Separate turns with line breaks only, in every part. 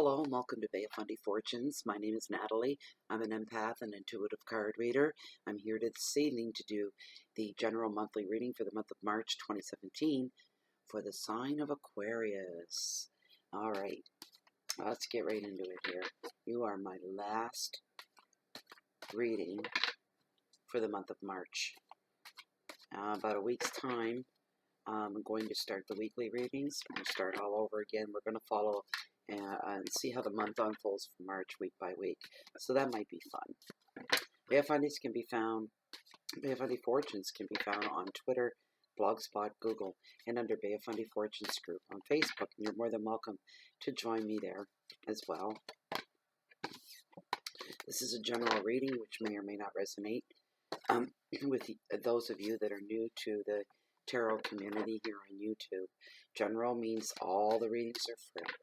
Hello and welcome to Fundy Fortunes. My name is Natalie. I'm an empath and intuitive card reader. I'm here this evening to do the general monthly reading for the month of March 2017 for the sign of Aquarius. Alright, let's get right into it here. You are my last reading for the month of March. About a week's time, I'm going to start the weekly readings. We're going to start all over again. We're going to follow and see how the month unfolds from March week by week. So that might be fun. Fundies can be found, Fundy Fortunes can be found on Twitter, Blogspot, Google, and under Fundy Fortunes group on Facebook. And you're more than welcome to join me there as well. This is a general reading which may or may not resonate with those of you that are new to the tarot community here on YouTube. General means all the readings are free.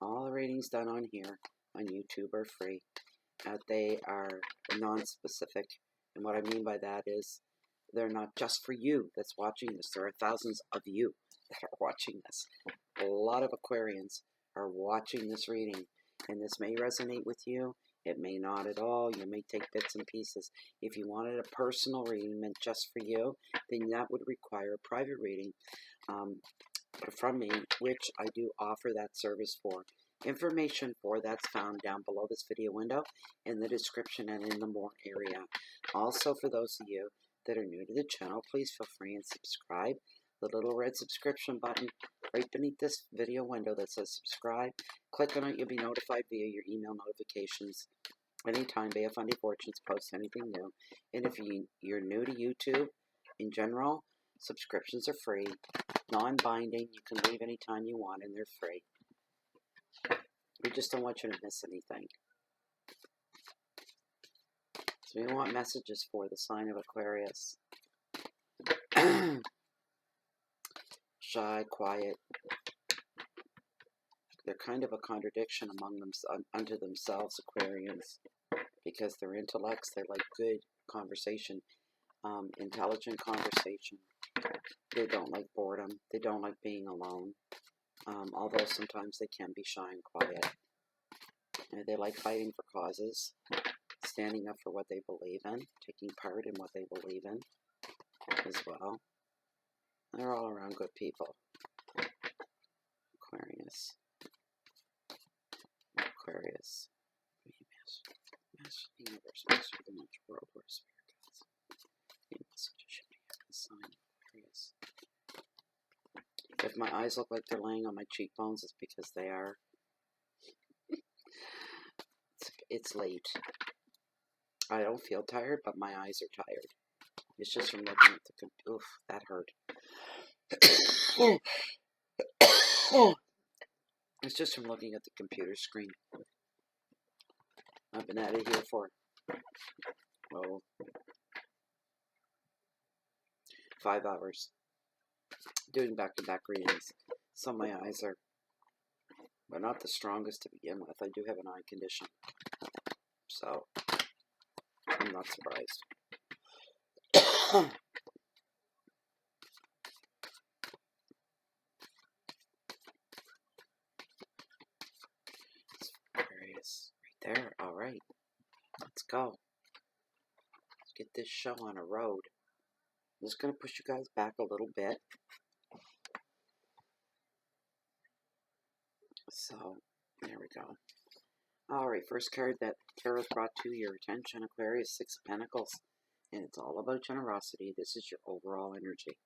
All the readings done on here on YouTube are free. They are non-specific. And what I mean by that is they're not just for you that's watching this. There are thousands of you that are watching this. A lot of Aquarians are watching this reading. And this may resonate with you. It may not at all. You may take bits and pieces. If you wanted a personal reading meant just for you, then that would require a private reading from me, which I do offer that service for. Information for that's found down below this video window in the description and in the more area. Also, for those of you that are new to the channel, please feel free and subscribe. The little red subscription button right beneath this video window that says subscribe. Click on it, you'll be notified via your email notifications anytime Fundy Fortunes posts anything new. And if you're new to YouTube in general, subscriptions are free, non-binding. You can leave anytime you want and they're free. We just don't want you to miss anything. So we want messages for the sign of Aquarius. Shy, quiet. They're kind of a contradiction among them unto themselves, Aquarians, because they're intellects. They like good conversation, intelligent conversation. They don't like boredom. They don't like being alone, although sometimes they can be shy and quiet. And they like fighting for causes, standing up for what they believe in, taking part in what they believe in as well. They're all around good people. Aquarius. Aquarius. Master the universe, master the natural world, where spirit guides. The message should be the sign of Aquarius. If my eyes look like they're laying on my cheekbones, it's because they are. It's late. I don't feel tired, but my eyes are tired. It's just from looking at the computer. Oof, that hurt. It's just from looking at the computer screen. I've been at it here for, 5 hours. Doing back-to-back readings. So my eyes are, but not the strongest to begin with. I do have an eye condition. So, I'm not surprised. Aquarius, right there. All right, let's go. Let's get this show on a road. I'm just going to push you guys back a little bit. So, there we go. Alright, first card that Tarot's brought to your attention, Aquarius, 6 of Pentacles. And it's all about generosity. This is your overall energy.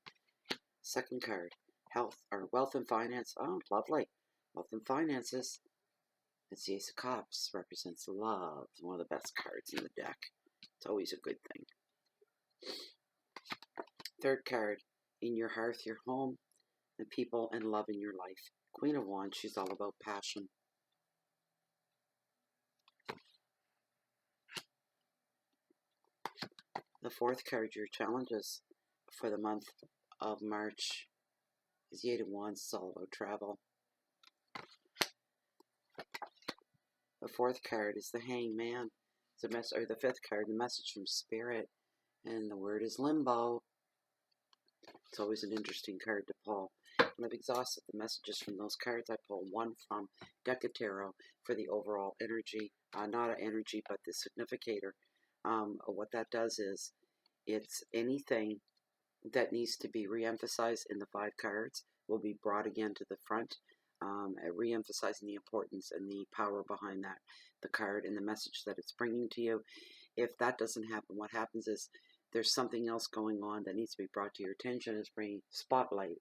Second card, health, or wealth and finance. Oh, lovely. Wealth and finances. It's the Ace of Cups. Represents love. One of the best cards in the deck. It's always a good thing. Third card, in your hearth, your home, and people and love in your life. Queen of Wands, she's all about passion. The fourth card, your challenges for the month of March, is the Eight of Wands. It's all about travel. The fourth card is the Hangman. It's the fifth card, the message from Spirit, and the word is limbo. It's always an interesting card to pull. haven't I've exhausted the messages from those cards. I pull one from Deck of Tarot for the overall energy, not an energy, but the significator. What that does is it's anything that needs to be re-emphasized in the 5 cards will be brought again to the front, re-emphasizing the importance and the power behind that, the card and the message that it's bringing to you. If that doesn't happen, what happens is there's something else going on that needs to be brought to your attention. It's bringing spotlight.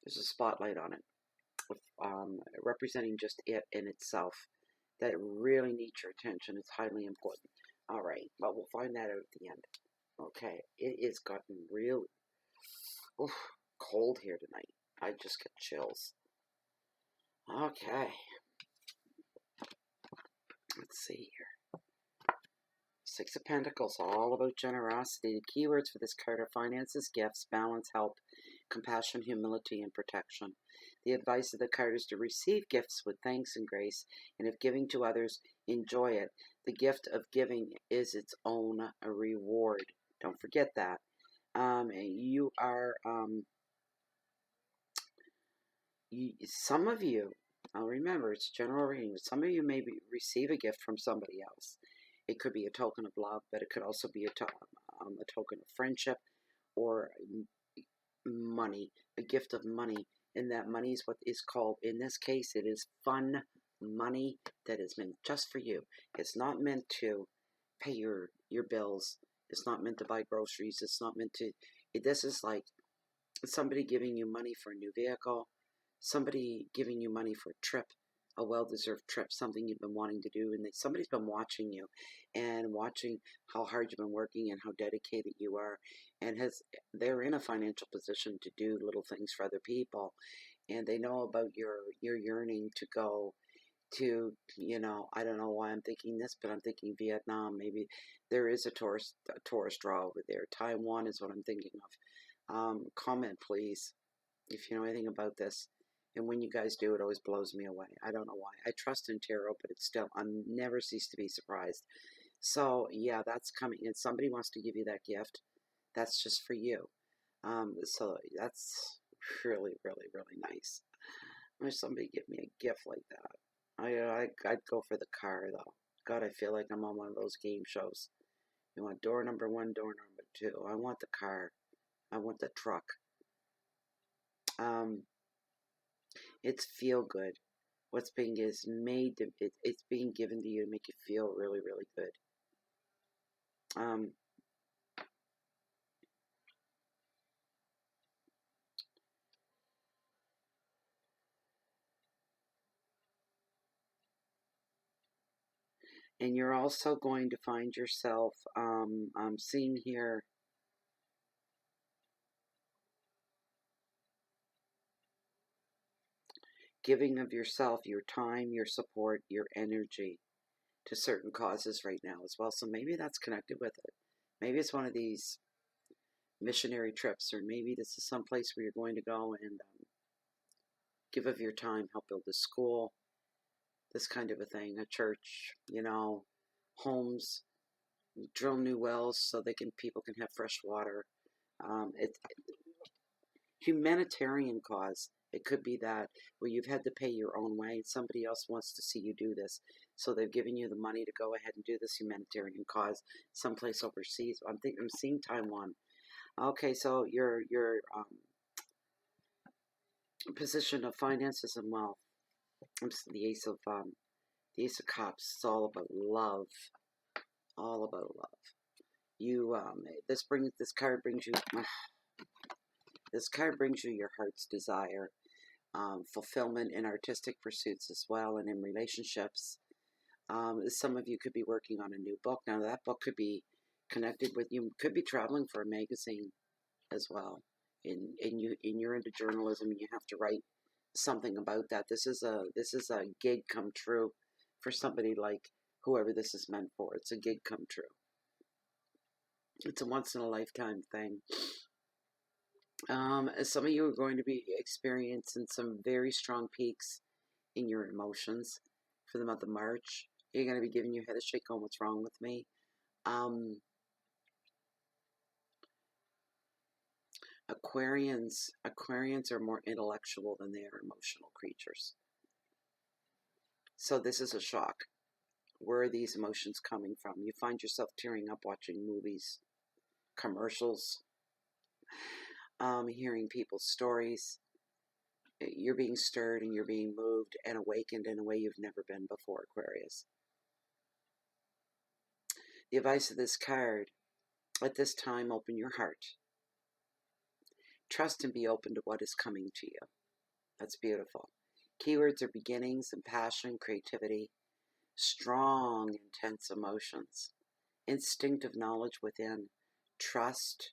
There's a spotlight on it, representing just it in itself. That really needs your attention. It's highly important. All right, but we'll find that out at the end. Okay, it is gotten really cold here tonight. I just get chills. Okay, let's see here. 6 of Pentacles, all about generosity. The keywords for this card are finances, gifts, balance, help, compassion, humility, and protection. The advice of the card is to receive gifts with thanks and grace, and if giving to others, enjoy it. The gift of giving is its own reward. Don't forget that. You are, some of you, I'll remember, it's general reading, some of you may receive a gift from somebody else. It could be a token of love, but it could also be a token of friendship or money, a gift of money. And that money is what is called, in this case, it is fun money that is meant just for you. It's not meant to pay your bills. It's not meant to buy groceries. It's not meant to, this is like somebody giving you money for a new vehicle, somebody giving you money for a trip, a well-deserved trip, something you've been wanting to do, and somebody's been watching you and watching how hard you've been working and how dedicated you are, and they're in a financial position to do little things for other people, and they know about your yearning to go to, I don't know why I'm thinking this, but I'm thinking Vietnam. Maybe there is a tourist draw over there. Taiwan is what I'm thinking of. Comment, please, if you know anything about this. And when you guys do, it always blows me away. I don't know why. I trust in tarot, but it's still, I never cease to be surprised. So, yeah, that's coming. And somebody wants to give you that gift. That's just for you. So that's really, really, really nice. Wish somebody give me a gift like that. I'd go for the car, though. God, I feel like I'm on one of those game shows. You want door number 1, door number 2. I want the car. I want the truck. It's feel good. What's being is made to, it's being given to you to make you feel really, really good. And you're also going to find yourself, I'm seeing here, giving of yourself, your time, your support, your energy to certain causes right now as well. So maybe that's connected with it. Maybe it's one of these missionary trips, or maybe this is some place where you're going to go and give of your time, help build a school, this kind of a thing, a church, homes, drill new wells so people can have fresh water. It's humanitarian cause. It could be that where you've had to pay your own way. Somebody else wants to see you do this, so they've given you the money to go ahead and do this humanitarian cause someplace overseas. I'm seeing Taiwan. Okay, so your position of finances and wealth. The Ace of Cups. It's all about love. All about love. You this card brings you this card brings you your heart's desire, fulfillment in artistic pursuits as well, and in relationships. Some of you could be working on a new book. Now that book could be connected with, you could be traveling for a magazine as well. And you're into journalism, and you have to write something about that. This is a gig come true for somebody like whoever this is meant for. It's a gig come true. It's a once in a lifetime thing. Some of you are going to be experiencing some very strong peaks in your emotions for the month of March. You're going to be giving your head a shake on what's wrong with me. Aquarians are more intellectual than they are emotional creatures. So this is a shock. Where are these emotions coming from? You find yourself tearing up watching movies, commercials, hearing people's stories. You're being stirred and you're being moved and awakened in a way you've never been before, Aquarius. The advice of this card, at this time, open your heart. Trust and be open to what is coming to you. That's beautiful. Keywords are beginnings and passion, creativity, strong, intense emotions, instinctive knowledge within, trust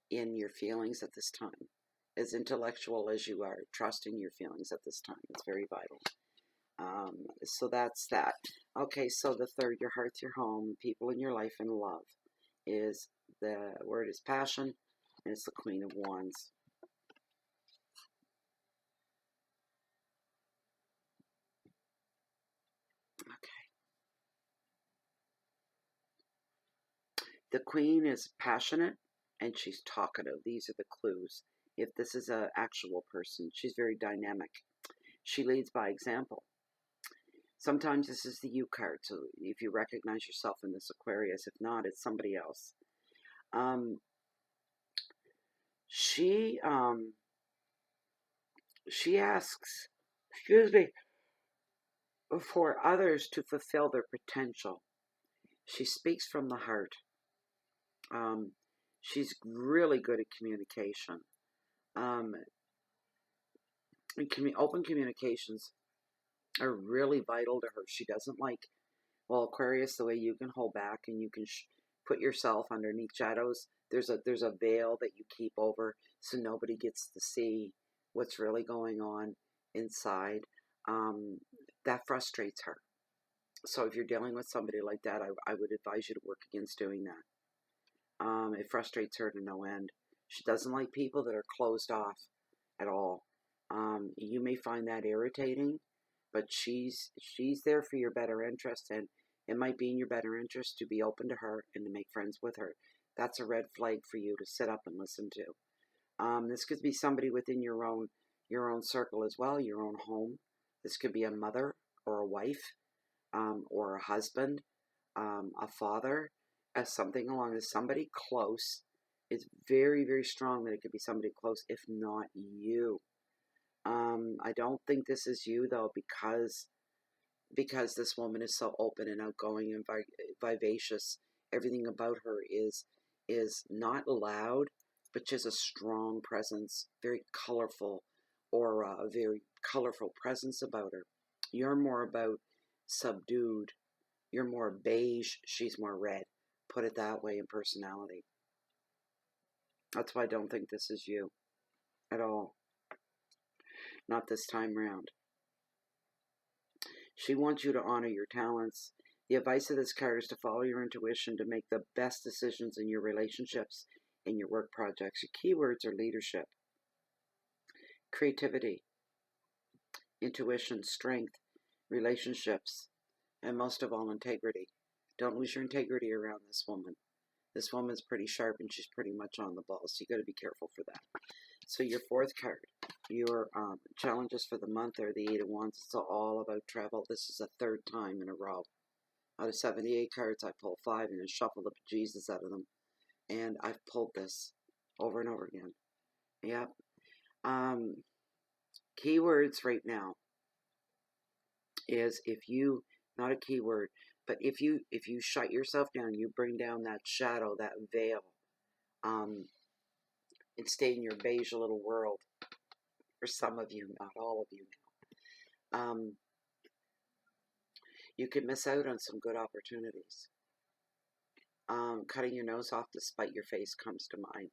in your feelings at this time. As intellectual as you are, trust in your feelings at this time. It's very vital. So that's that. Okay, so the third, your heart's your home, people in your life, and love is the word is passion, and it's the Queen of Wands. Okay. The Queen is passionate and she's talkative. These are the clues. If this is an actual person, she's very dynamic. She leads by example. Sometimes this is the you card, so if you recognize yourself in this Aquarius, if not, it's somebody else. She asks, excuse me, for others to fulfill their potential. She speaks from the heart. She's really good at communication. Open communications are really vital to her. She doesn't like, well, Aquarius, the way you can hold back and you can put yourself underneath shadows. There's a veil that you keep over so nobody gets to see what's really going on inside. That frustrates her. So if you're dealing with somebody like that, I would advise you to work against doing that. It frustrates her to no end. She doesn't like people that are closed off at all. You may find that irritating, but she's there for your better interest, and it might be in your better interest to be open to her and to make friends with her. That's a red flag for you to sit up and listen to. This could be somebody within your own circle as well, your own home. This could be a mother or a wife, or a husband, a father, something along this. Somebody close. It's very, very strong that it could be somebody close, if not you. I don't think this is you though, because this woman is so open and outgoing and vivacious. Everything about her is not loud, but she has a strong presence, very colorful aura, a very colorful presence about her. You're more about subdued. You're more beige. She's more red. Put it that way in personality. That's why I don't think this is you at all. Not this time round. She wants you to honor your talents. The advice of this card is to follow your intuition to make the best decisions in your relationships and your work projects. Your keywords are leadership, creativity, intuition, strength, relationships, and most of all, integrity. Don't lose your integrity around this woman. This woman's pretty sharp and she's pretty much on the ball, so you got to be careful for that. So your fourth card, your challenges for the month are the Eight of Wands. It's all about travel. This is a third time in a row. Out of 78 cards, I pulled 5 and I shuffled the bejesus out of them. And I've pulled this over and over again. Yep. Keywords right now is if you, not a keyword, but if you shut yourself down, you bring down that shadow, that veil, and stay in your beige little world. For some of you, not all of you now. You could miss out on some good opportunities. Cutting your nose off to spite your face comes to mind,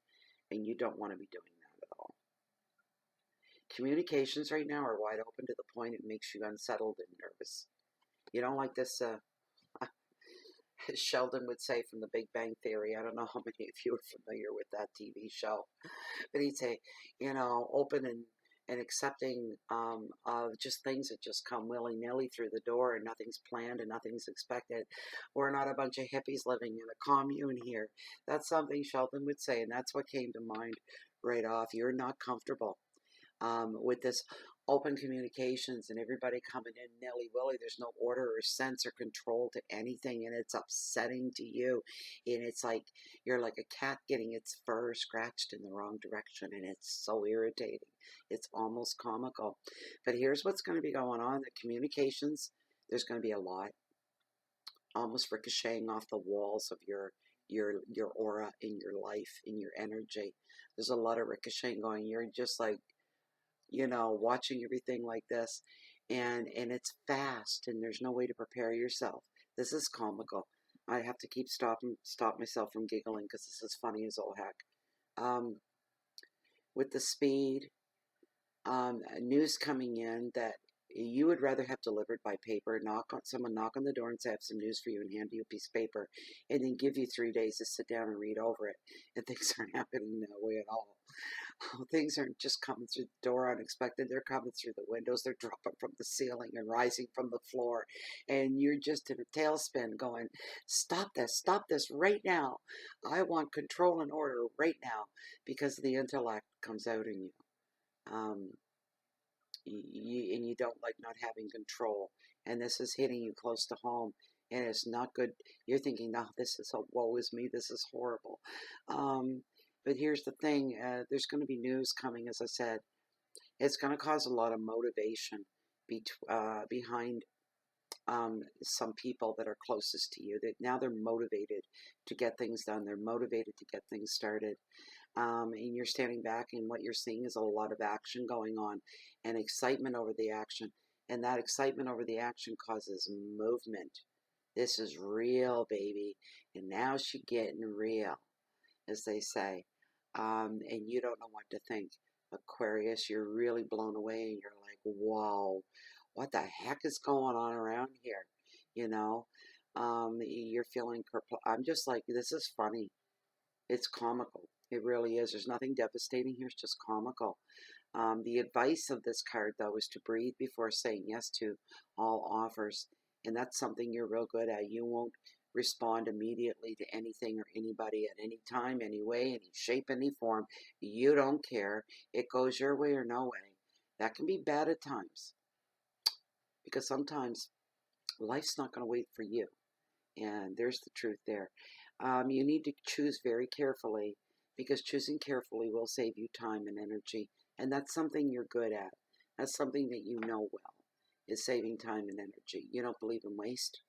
and you don't want to be doing that at all. Communications right now are wide open to the point it makes you unsettled and nervous. You don't like this, as Sheldon would say from The Big Bang Theory. I don't know how many of you are familiar with that TV show, but he'd say, open and accepting of just things that just come willy-nilly through the door and nothing's planned and nothing's expected. We're not a bunch of hippies living in a commune here. That's something Sheldon would say, and that's what came to mind right off. You're not comfortable with this open communications and everybody coming in nelly-willy. There's no order or sense or control to anything, and it's upsetting to you. And it's like you're like a cat getting its fur scratched in the wrong direction, and it's so irritating. It's almost comical. But here's what's going to be going on. The communications, there's going to be a lot almost ricocheting off the walls of your aura in your life, in your energy. There's a lot of ricocheting going. You're just like, watching everything like this, and it's fast, and there's no way to prepare yourself. This is comical. I have to keep stop myself from giggling because this is funny as all heck. With the speed, news coming in that you would rather have delivered by paper, someone knock on the door and say, I have some news for you, and hand you a piece of paper, and then give you 3 days to sit down and read over it. And things aren't happening that way at all. Things aren't just coming through the door unexpected. They're coming through the windows. They're dropping from the ceiling and rising from the floor. And you're just in a tailspin going, stop this right now. I want control and order right now, because the intellect comes out in you. And you don't like not having control. And this is hitting you close to home. And it's not good. You're thinking, no, this is, woe is me. This is horrible. But here's the thing, there's going to be news coming, as I said. It's going to cause a lot of motivation behind some people that are closest to you. That now they're motivated to get things done. They're motivated to get things started. And you're standing back, and what you're seeing is a lot of action going on and excitement over the action. And that excitement over the action causes movement. This is real, baby. And now she's getting real, as they say. And you don't know what to think. Aquarius, you're really blown away, and you're like, whoa, what the heck is going on around here? You're feeling perplexed. I'm just like, this is funny. It's comical. It really is. There's nothing devastating here. It's just comical. The advice of this card, though, is to breathe before saying yes to all offers. And that's something you're real good at. You won't respond immediately to anything or anybody at any time, any way, any shape, any form. You don't care. It goes your way or no way. That can be bad at times, because sometimes life's not going to wait for you. And there's the truth there. You need to choose very carefully, because choosing carefully will save you time and energy. And that's something you're good at. That's something that you know well, is saving time and energy. You don't believe in waste.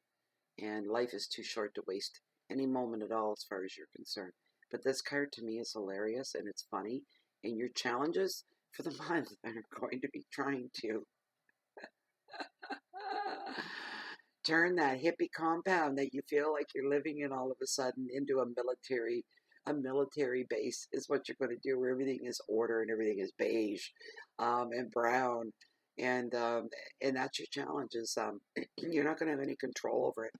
And life is too short to waste any moment at all, as far as you're concerned. But this card to me is hilarious, and it's funny. And your challenges for the month are going to be trying to turn that hippie compound that you feel like you're living in all of a sudden into a military base, is what you're going to do, where everything is order and everything is beige and brown. And that's your challenge. Is you're not going to have any control over it.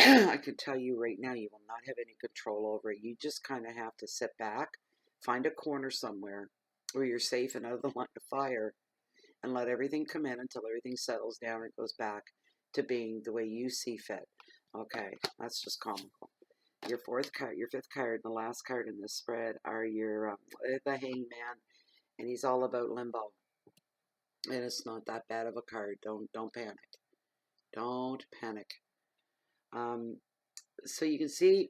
I can tell you right now, you will not have any control over it. You just kind of have to sit back, find a corner somewhere where you're safe and out of the line of fire, and let everything come in until everything settles down and goes back to being the way you see fit. Okay, that's just comical. Your fifth card, and the last card in this spread are the Hangman, and he's all about limbo. And it's not that bad of a card. Don't panic. Don't panic. So you can see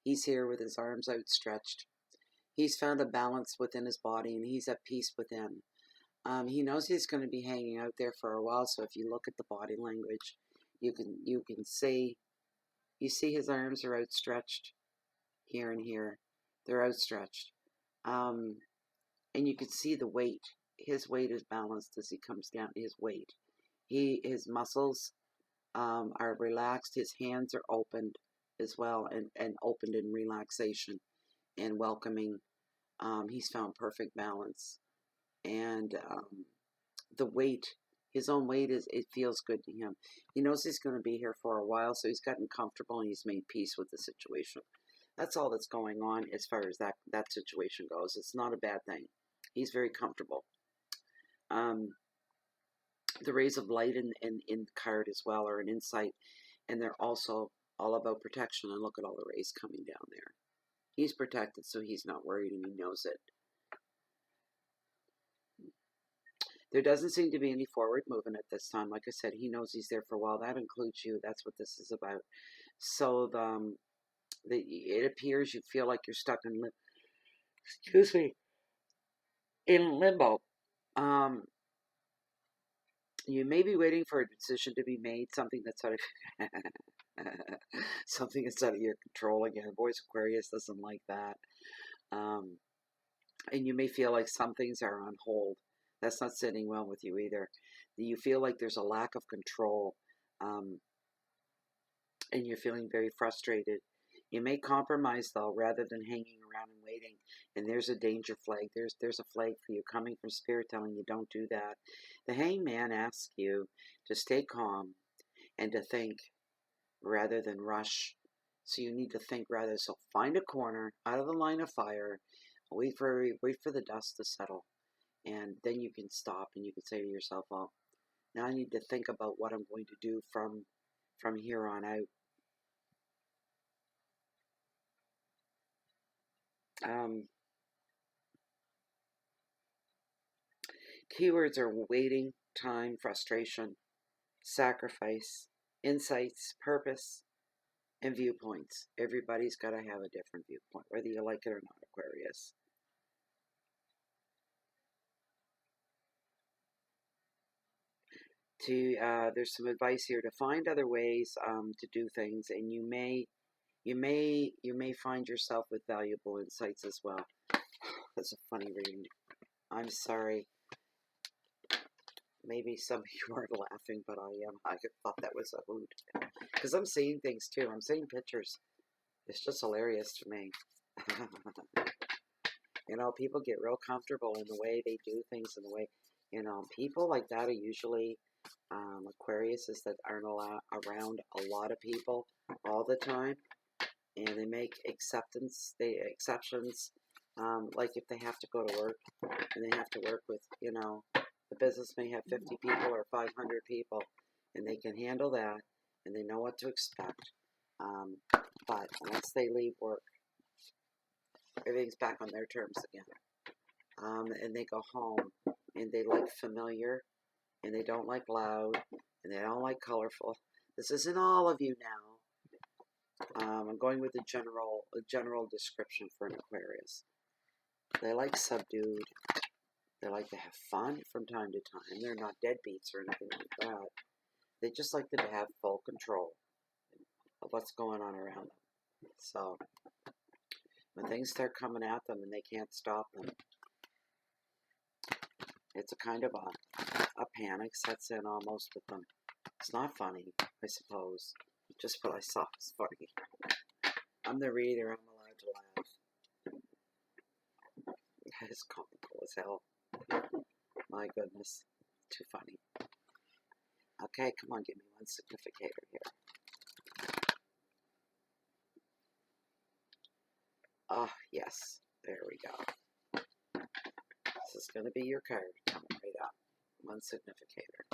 he's here with his arms outstretched. He's found a balance within his body, and he's at peace within. He knows he's going to be hanging out there for a while. So if you look at the body language, you can see his arms are outstretched here and here. They're outstretched, and you can see the weight. His weight is balanced as he comes down. His weight, his muscles are relaxed. His hands are opened as well, and opened in relaxation and welcoming. He's found perfect balance, and the weight, his own weight, it feels good to him. He knows he's going to be here for a while, so he's gotten comfortable and he's made peace with the situation. That's all that's going on as far as that situation goes. It's not a bad thing. He's very comfortable. The rays of light in the card as well are an insight, and they're also all about protection. And look at all the rays coming down there. He's protected, so he's not worried, and he knows it. There doesn't seem to be any forward movement at this time. Like I said, he knows he's there for a while. That includes you. That's what this is about. So it appears you feel like you're stuck in in limbo. You may be waiting for a decision to be made, something that's out of something that's out of your control. Again, boys, Aquarius doesn't like that. And you may feel like some things are on hold. That's not sitting well with you either. You feel like there's a lack of control, and you're feeling very frustrated. You may compromise, though, rather than hanging around and waiting. And there's a danger flag. There's a flag for you coming from Spirit telling you don't do that. The Hangman asks you to stay calm and to think rather than rush. So you need to think rather. So find a corner out of the line of fire. Wait for the dust to settle. And then you can stop and you can say to yourself, well, now I need to think about what I'm going to do from here on out. Keywords are waiting, time, frustration, sacrifice, insights, purpose, and viewpoints. Everybody's got to have a different viewpoint, whether you like it or not, Aquarius. There's some advice here to find other ways to do things, and you may find yourself with valuable insights as well. That's a funny reading. I'm sorry. Maybe some of you aren't laughing, but I am. I thought that was a hoot. Because I'm seeing things too. I'm seeing pictures. It's just hilarious to me. You know, people get real comfortable in the way they do things, in the way, you know, people like that are usually Aquariuses that aren't around a lot of people all the time. And they make exceptions. Like if they have to go to work and they have to work with, you know, the business may have 50 people or 500 people, and they can handle that, and they know what to expect. But once they leave work, everything's back on their terms again. And they go home, and they like familiar, and they don't like loud, and they don't like colorful. This isn't all of you now. I'm going with a general description for an Aquarius. They like subdued. They like to have fun from time to time. They're not deadbeats or anything like that. They just like to have full control of what's going on around them. So, when things start coming at them and they can't stop them, it's a kind of a panic sets in almost with them. It's not funny, I suppose. Just what I saw is funny. I'm the reader. I'm allowed to laugh. It's comical as hell. My goodness. Too funny. Okay, come on, give me one significator here. Ah, yes. There we go. This is going to be your card. Right up. One significator.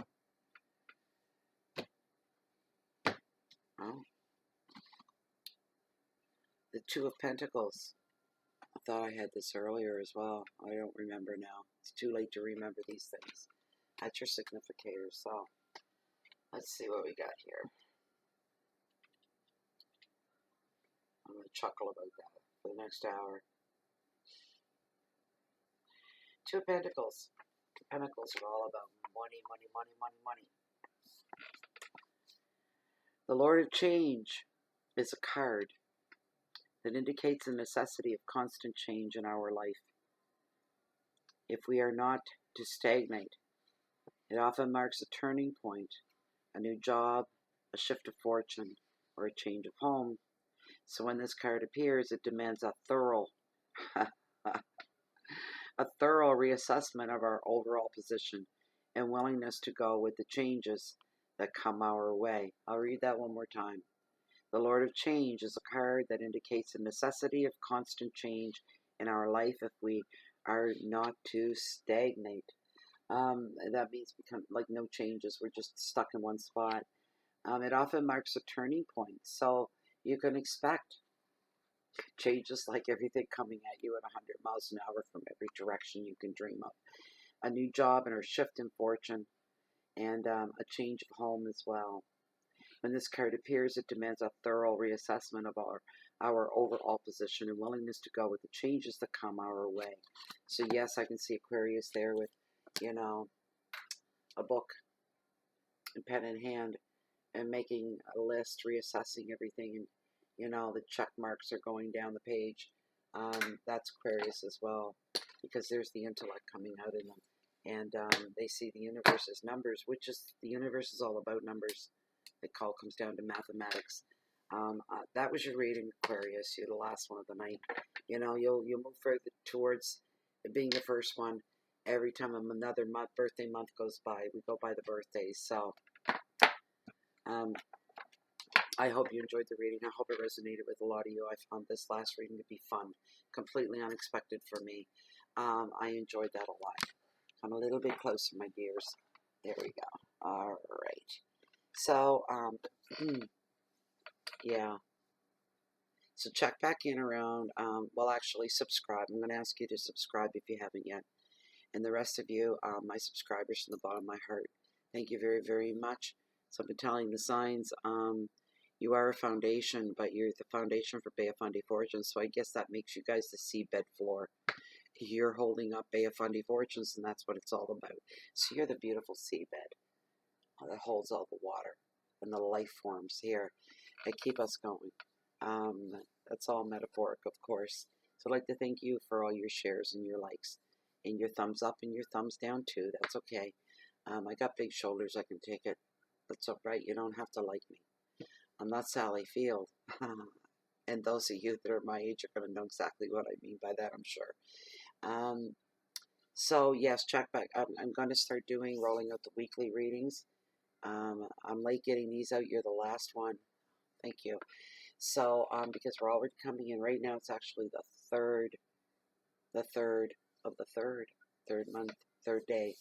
Oh. The Two of Pentacles. I thought I had this earlier as well. I don't remember now. It's too late to remember these things. That's your significator. So, let's see what we got here. I'm going to chuckle about that for the next hour. Two of Pentacles. Pentacles are all about money, money, money, money, money. The Lord of Change is a card that indicates the necessity of constant change in our life. If we are not to stagnate, it often marks a turning point, a new job, a shift of fortune, or a change of home. So when this card appears, it demands a thorough reassessment of our overall position and willingness to go with the changes that come our way. I'll read that one more time. The Lord of Change is a card that indicates the necessity of constant change in our life if we are not to stagnate. That means become like no changes. We're just stuck in one spot. It often marks a turning point. So you can expect Change is like everything coming at you at 100 miles an hour from every direction you can dream of. A new job and a shift in fortune, and a change of home as well. When this card appears, it demands a thorough reassessment of our overall position and willingness to go with the changes that come our way. So yes, I can see Aquarius there with, you know, a book and pen in hand and making a list, reassessing everything, and the check marks are going down the page. That's Aquarius as well, because there's the intellect coming out in them, and they see the universe as numbers, which is the universe is all about numbers. It all comes down to mathematics. That was your reading, Aquarius. You're the last one of the night. You'll move further towards being the first one. Every time another birthday month goes by, we go by the birthdays. So I hope you enjoyed the reading. I hope it resonated with a lot of you. I found this last reading to be fun, completely unexpected for me. I enjoyed that a lot. Come a little bit closer, my dears. There we go. All right. So, yeah. So check back in around, well, actually subscribe. I'm going to ask you to subscribe if you haven't yet. And the rest of you, my subscribers from the bottom of my heart, thank you very, very much. So I've been telling the signs, you are a foundation, but you're the foundation for Bay of Fundy Fortunes. So I guess that makes you guys the seabed floor. You're holding up Bay of Fundy Fortunes, and that's what it's all about. So you're the beautiful seabed that holds all the water and the life forms here that keep us going. That's all metaphoric, of course. So I'd like to thank you for all your shares and your likes and your thumbs up and your thumbs down too. That's okay. I got big shoulders. I can take it. That's all right. You don't have to like me. I'm not Sally Field. And those of you that are my age are going to know exactly what I mean by that, I'm sure. So yes, check back. I'm going to start rolling out the weekly readings. I'm late getting these out. You're the last one. Thank you. So, because we're already coming in right now, it's actually the third of the third month, third day.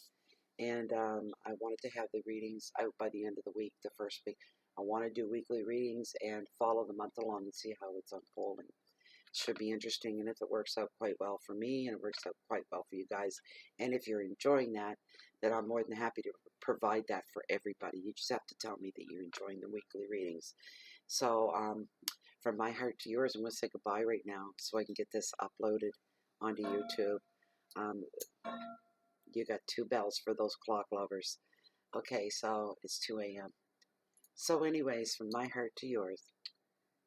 And I wanted to have the readings out by the end of the week, the first week. I want to do weekly readings and follow the month along and see how it's unfolding. It should be interesting, and if it works out quite well for me and it works out quite well for you guys, and if you're enjoying that, then I'm more than happy to provide that for everybody. You just have to tell me that you're enjoying the weekly readings. So, from my heart to yours, I'm going to say goodbye right now so I can get this uploaded onto YouTube. You got 2 bells for those clock lovers. Okay, so it's 2 a.m. So anyways, from my heart to yours,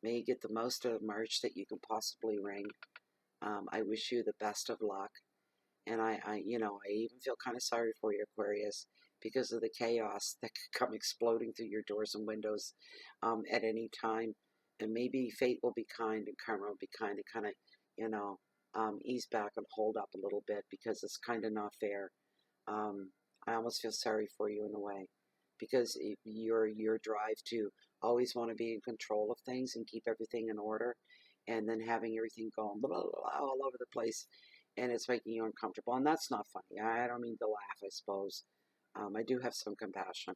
may you get the most out of March that you can possibly ring. I wish you the best of luck. And I even feel kind of sorry for you, Aquarius, because of the chaos that could come exploding through your doors and windows at any time. And maybe fate will be kind and karma will be kind and kind of, ease back and hold up a little bit because it's kind of not fair. I almost feel sorry for you in a way because your drive to always want to be in control of things and keep everything in order and then having everything going blah, blah, blah, all over the place and it's making you uncomfortable. And that's not funny. I don't mean to laugh, I suppose. I do have some compassion,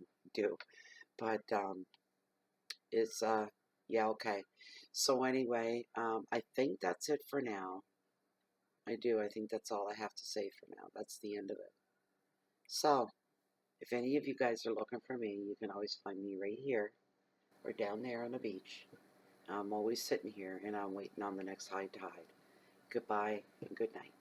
but it's, yeah, okay. So anyway, I think that's it for now. I think that's all I have to say for now. That's the end of it. So, if any of you guys are looking for me, you can always find me right here or down there on the beach. I'm always sitting here and I'm waiting on the next high tide. Goodbye and good night.